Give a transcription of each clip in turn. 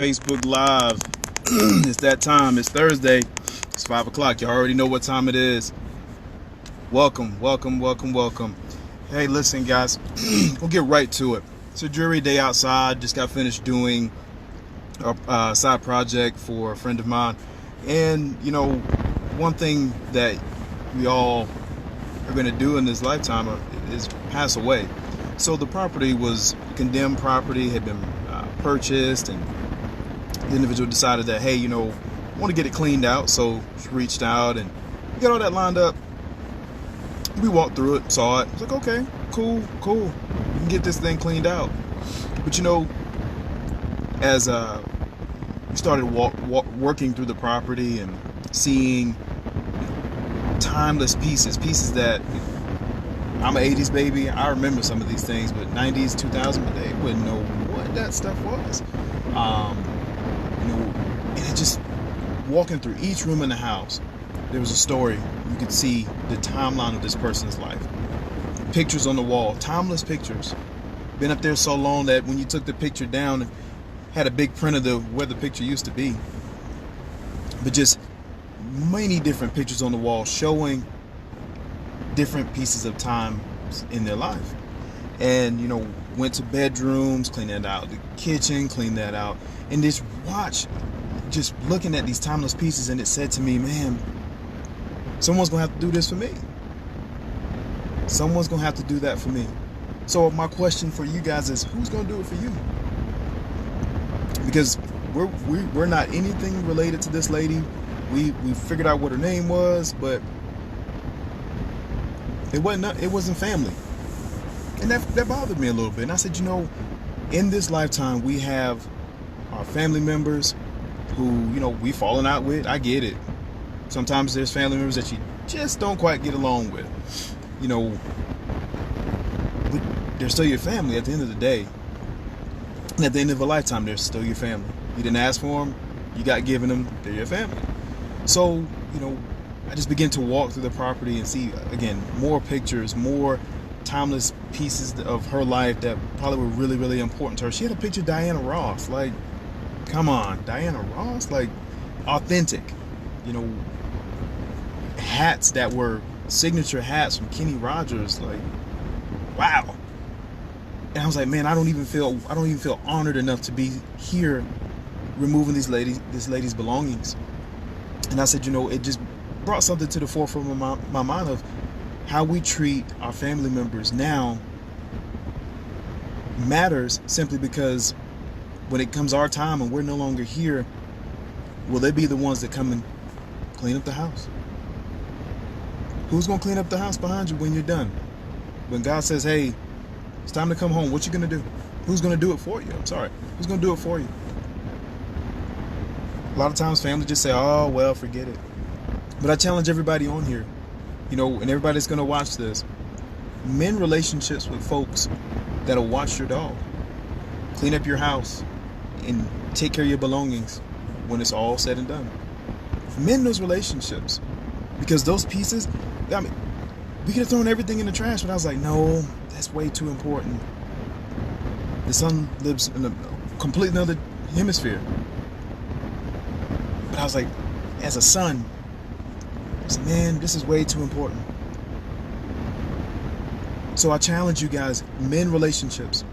Facebook Live. It's that time. It's Thursday. It's 5 o'clock. You already know what time it is. Welcome, welcome, welcome, welcome. Hey, listen, guys. We'll get right to it. It's a dreary day outside. Just got finished doing a side project for a friend of mine. And, one thing that we all are going to do in this lifetime is pass away. So the property was condemned property, had been purchased, and the individual decided that, hey, I want to get it cleaned out. So she reached out and we got all that lined up. We walked through it, saw it. It's like, okay, cool. We can get this thing cleaned out. But as we started working through the property and seeing timeless pieces that I'm an 80s baby. I remember some of these things, but 90s, 2000, but they wouldn't know what that stuff was. And it just walking through each room in the house, there was a story. You could see the timeline of this person's life. Pictures on the wall, timeless pictures. Been up there so long that when you took the picture down, it had a big print of where the picture used to be. But just many different pictures on the wall showing different pieces of time in their life. And went to bedrooms, cleaned that out, the kitchen, cleaned that out, and just looking at these timeless pieces, and it said to me, man, someone's gonna have to do this for me. Someone's gonna have to do that for me. So my question for you guys is, who's gonna do it for you? Because we're not anything related to this lady. We figured out what her name was, but it wasn't family. And that bothered me a little bit. And I said, in this lifetime, we have our family members who, we fallen out with. I get it. Sometimes there's family members that you just don't quite get along with. But they're still your family at the end of the day. And at the end of a lifetime, they're still your family. You didn't ask for them. You got given them. They're your family. So, I just began to walk through the property and see, again, more pictures, more timeless pieces of her life that probably were really, really important to her. She had a picture of Diana Ross. Like, come on, Diana Ross? Like, authentic. Hats that were signature hats from Kenny Rogers. Like, wow. And I was like, man, I don't even feel honored enough to be here removing this lady's belongings. And I said, it just brought something to the forefront of my mind of how we treat our family members now matters, simply because when it comes our time and we're no longer here, will they be the ones that come and clean up the house? Who's going to clean up the house behind you when you're done? When God says, hey, it's time to come home, what you going to do? Who's going to do it for you? I'm sorry. Who's going to do it for you? A lot of times family just say, oh, well, forget it. But I challenge everybody on here, and everybody that's going to watch this, mend relationships with folks that'll watch your dog, clean up your house, and take care of your belongings when it's all said and done. Mend those relationships, because those pieces, we could have thrown everything in the trash, but I was like, no, that's way too important. The son lives in a completely another hemisphere. But I was like, as a son, I said, man, this is way too important. So I challenge you guys, mend relationships.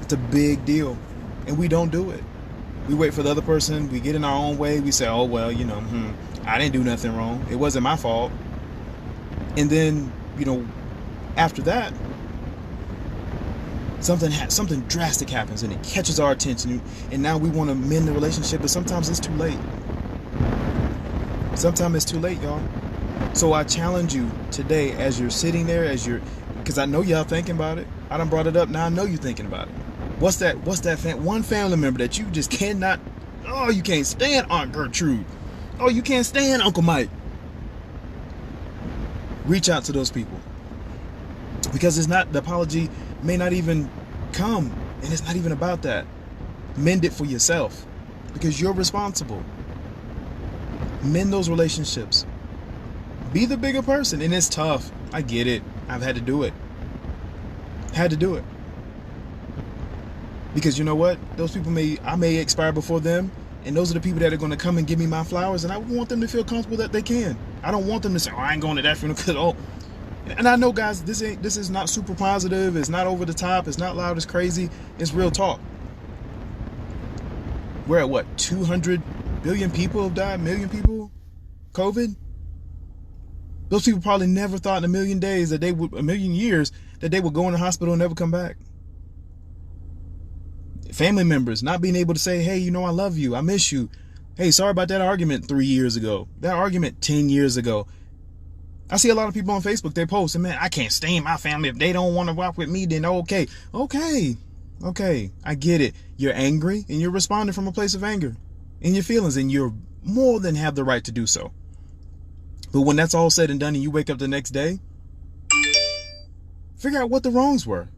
It's a big deal. And we don't do it. We wait for the other person. We get in our own way. We say, oh, well, I didn't do nothing wrong. It wasn't my fault. And then, after that, something drastic happens and it catches our attention. And now we want to mend the relationship, but sometimes it's too late. Sometimes it's too late, y'all. So I challenge you today, as you're sitting there, because I know y'all thinking about it. I done brought it up. Now I know you're thinking about it. What's that one family member that you just cannot, oh, you can't stand Aunt Gertrude. Oh, you can't stand Uncle Mike. Reach out to those people. Because the apology may not even come, and it's not even about that. Mend it for yourself, because you're responsible. Mend those relationships. Be the bigger person. And it's tough. I get it. I've had to do it. Because you know what? Those people I may expire before them, and those are the people that are going to come and give me my flowers, and I want them to feel comfortable that they can. I don't want them to say, "Oh, I ain't going to that funeral," because and I know, guys, this is not super positive. It's not over the top. It's not loud. It's crazy. It's real talk. We're at what? 200 billion people have died. Million people. COVID. Those people probably never thought in a million years that they would go in the hospital and never come back. Family members not being able to say, "Hey, you know, I love you. I miss you. Hey, sorry about that argument 3 years ago. That argument 10 years ago." I see a lot of people on Facebook, they post, "Man, I can't stand my family. If they don't want to walk with me, then okay. Okay, I get it. You're angry and you're responding from a place of anger in your feelings, and you're more than have the right to do so. But when that's all said and done and you wake up the next day, figure out what the wrongs were.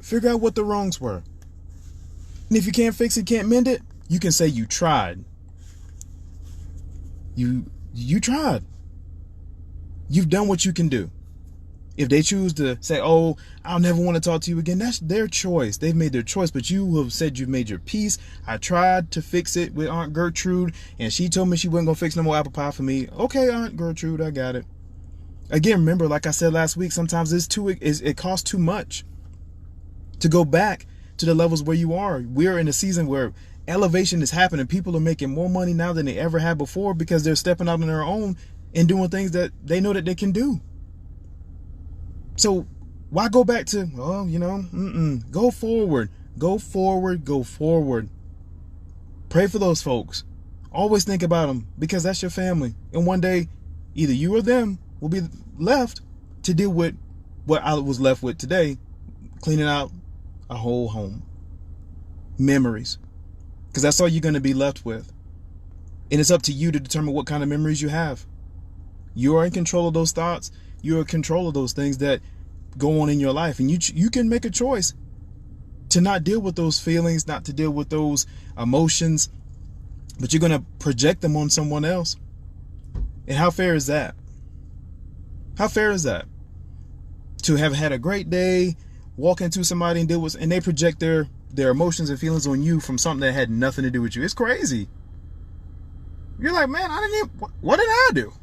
Figure out what the wrongs were. And if you can't fix it, can't mend it, you can say you tried. You tried. You've done what you can do. If they choose to say, "Oh, I'll never want to talk to you again," that's their choice. They've made their choice, but you have said you've made your peace. I tried to fix it with Aunt Gertrude, and she told me she wasn't going to fix no more apple pie for me. Okay, Aunt Gertrude, I got it. Again, remember, like I said last week, sometimes it costs too much to go back to the levels where you are. We're in a season where elevation is happening. People are making more money now than they ever had before because they're stepping out on their own and doing things that they know that they can do. So why go back to, go forward. Go forward, go forward. Pray for those folks. Always think about them, because that's your family. And one day, either you or them will be left to deal with what I was left with today, cleaning out a whole home. Memories. Because that's all you're going to be left with. And it's up to you to determine what kind of memories you have. You are in control of those thoughts. You're in control of those things that go on in your life. And you can make a choice to not deal with those feelings, not to deal with those emotions, but you're going to project them on someone else. And how fair is that? How fair is that? To have had a great day, walk into somebody and and they project their emotions and feelings on you from something that had nothing to do with you. It's crazy. You're like, man, what did I do?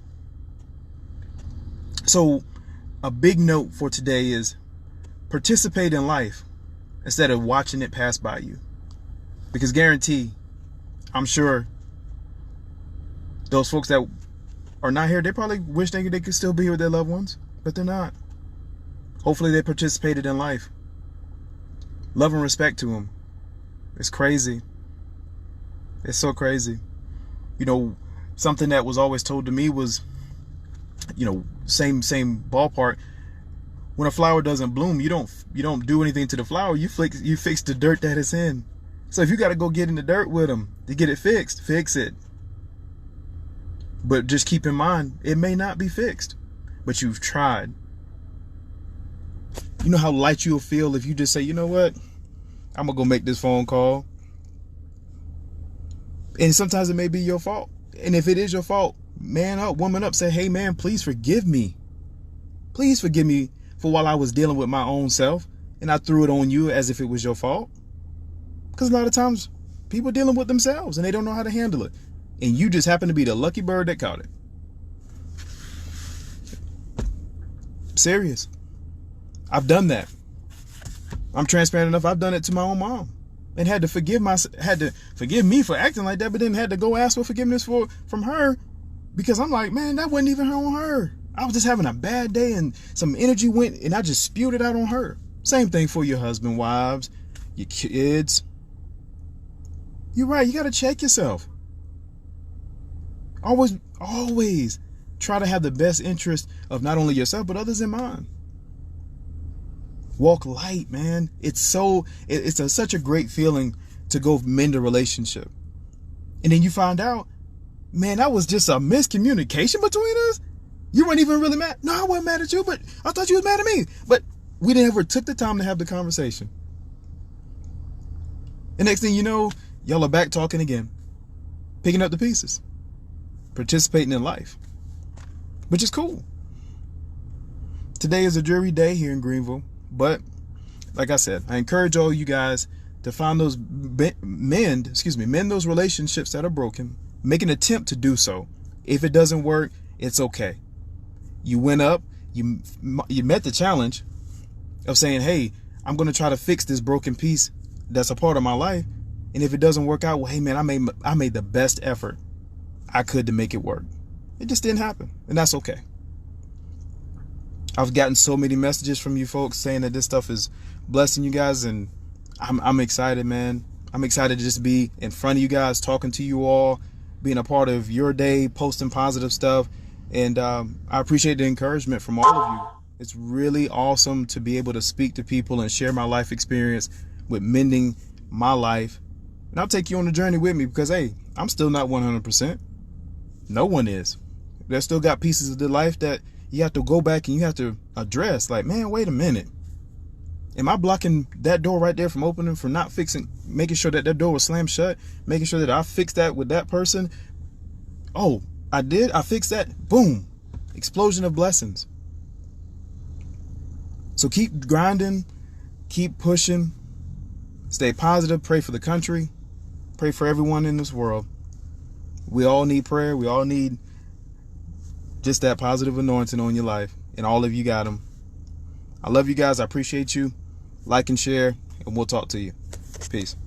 So a big note for today is participate in life instead of watching it pass by you. Because guarantee, I'm sure those folks that are not here, they probably wish they could still be here with their loved ones, but they're not. Hopefully they participated in life. Love and respect to them. It's crazy. It's so crazy. Something that was always told to me was, same ballpark. When a flower doesn't bloom, you don't do anything to the flower. You fix the dirt that it's in. So if you got to go get in the dirt with them to get it fixed, fix it. But just keep in mind, it may not be fixed, but you've tried. You know how light you'll feel if you just say, "You know what? I'm going to go make this phone call." And sometimes it may be your fault. And if it is your fault, man up, woman up, say, "Hey man, please forgive me. Please forgive me for while I was dealing with my own self and I threw it on you as if it was your fault." Because a lot of times people are dealing with themselves and they don't know how to handle it. And you just happen to be the lucky bird that caught it. Serious. I've done that. I'm transparent enough. I've done it to my own mom and had to forgive me for acting like that, but then had to go ask for forgiveness from her, because I'm like, man, that wasn't even on her. I was just having a bad day and some energy went and I just spewed it out on her. Same thing for your husband, wives, your kids. You're right. You got to check yourself. Always try to have the best interest of not only yourself, but others in mind. Walk light, man. It's such a great feeling to go mend a relationship. And then you find out, man, that was just a miscommunication between us. You weren't even really mad. No, I wasn't mad at you, but I thought you was mad at me. But we never took the time to have the conversation. And next thing you know, y'all are back talking again, picking up the pieces, participating in life, which is cool. Today is a dreary day here in Greenville, but like I said, I encourage all you guys to find those mend those relationships that are broken. Make an attempt to do so. If it doesn't work, it's okay. You went up, you met the challenge of saying, hey, I'm going to try to fix this broken piece that's a part of my life. And if it doesn't work out, well, hey man, I made the best effort I could to make it work. It just didn't happen, and that's okay. I've gotten so many messages from you folks saying that this stuff is blessing you guys, and I'm excited, man. I'm excited to just be in front of you guys, talking to you all, being a part of your day, posting positive stuff. And I appreciate the encouragement from all of you. It's really awesome to be able to speak to people and share my life experience with mending my life. And I'll take you on the journey with me because, hey, I'm still not 100%. No one is. There's still got pieces of the life that you have to go back and you have to address. Like, man, wait a minute. Am I blocking that door right there from opening, for not fixing, making sure that door was slammed shut, making sure that I fixed that with that person? Oh, I did. I fixed that. Boom. Explosion of blessings. So keep grinding, keep pushing, stay positive, pray for the country, pray for everyone in this world. We all need prayer. We all need just that positive anointing on your life, and all of you got them. I love you guys. I appreciate you. Like and share, and we'll talk to you. Peace.